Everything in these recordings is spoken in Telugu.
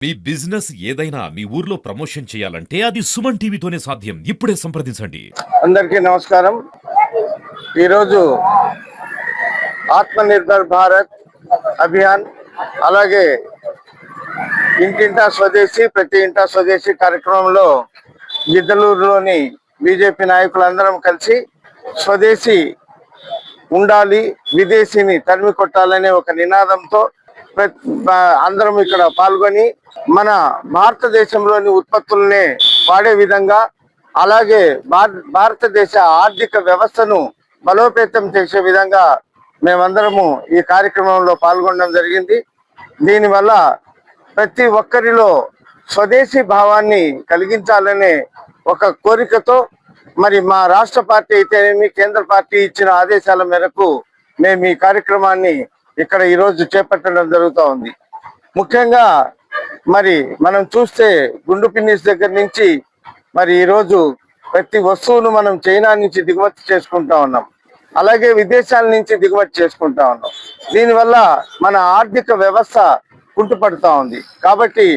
మీ బిజినెస్ ఏదైనా మీ ఊర్లో ప్రమోషన్ చేయాలంటే అది సుమన్ టీవీతోనే సాధ్యం. ఇప్పుడే సంప్రదించండి. అందరికీ నమస్కారం. ఈరోజు ఆత్మనిర్భర్ భారత్ అభియాన్ అలాగే ఇంటింటా స్వదేశీ ప్రతి ఇంటా స్వదేశీ కార్యక్రమంలో గిద్దలూరులోని బీజేపీ నాయకులందరం కలిసి స్వదేశీ ఉండాలి, విదేశీని తరిమి కొట్టాలనే ఒక నినాదంతో అందరం ఇక్కడ పాల్గొని మన భారతదేశంలోని ఉత్పత్తులనే వాడే విధంగా అలాగే భారతదేశ ఆర్థిక వ్యవస్థను బలోపేతం చేసే విధంగా మేమందరము ఈ కార్యక్రమంలో పాల్గొనడం జరిగింది. దీనివల్ల ప్రతి ఒక్కరిలో స్వదేశీ భావాన్ని కలిగించాలనే ఒక కోరికతో మరి మా రాష్ట్ర పార్టీ అయితేనేమి కేంద్ర పార్టీ ఇచ్చిన ఆదేశాల మేరకు మేము ఈ కార్యక్రమాన్ని ఇక్కడ ఈరోజు చేపట్టడం జరుగుతూ ఉంది. ముఖ్యంగా మరి మనం చూస్తే గుండు పిన్నిస్ దగ్గర నుంచి మరి ఈరోజు ప్రతి వస్తువును మనం చైనా నుంచి దిగుమతి చేసుకుంటా ఉన్నాం, అలాగే విదేశాల నుంచి దిగుమతి చేసుకుంటా ఉన్నాం. దీనివల్ల మన ఆర్థిక వ్యవస్థ కుంటుపడుతూ ఉంది. కాబట్టి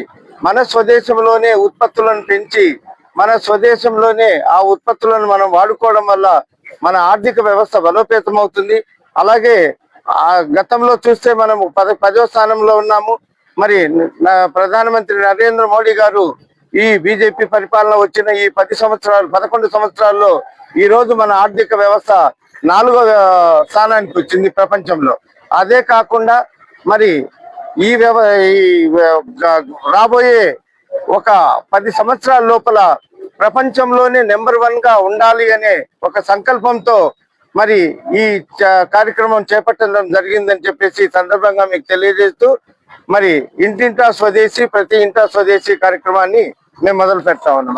మన స్వదేశంలోనే ఉత్పత్తులను పెంచి మన స్వదేశంలోనే ఆ ఉత్పత్తులను మనం వాడుకోవడం వల్ల మన ఆర్థిక వ్యవస్థ బలోపేతం అవుతుంది. అలాగే గతంలో చూస్తే మనం 10వ స్థానంలో ఉన్నాము. మరి ప్రధానమంత్రి నరేంద్ర మోడీ గారు ఈ బీజేపీ పరిపాలన వచ్చిన ఈ 11 సంవత్సరాల్లో ఈ రోజు మన ఆర్థిక వ్యవస్థ 4వ స్థానానికి వచ్చింది ప్రపంచంలో. అదే కాకుండా మరి ఈ రాబోయే ఒక 10 సంవత్సరాల లోపల ప్రపంచంలోనే నెంబర్ 1 గా ఉండాలి అనే ఒక సంకల్పంతో మరి ఈ కార్యక్రమం చేపట్టడం జరిగిందని చెప్పేసి సందర్భంగా మీకు తెలియజేస్తూ మరి ఇంటింటా స్వదేశీ ప్రతి ఇంటా స్వదేశీ కార్యక్రమాన్ని మేము మొదలు పెడతా ఉన్నాం.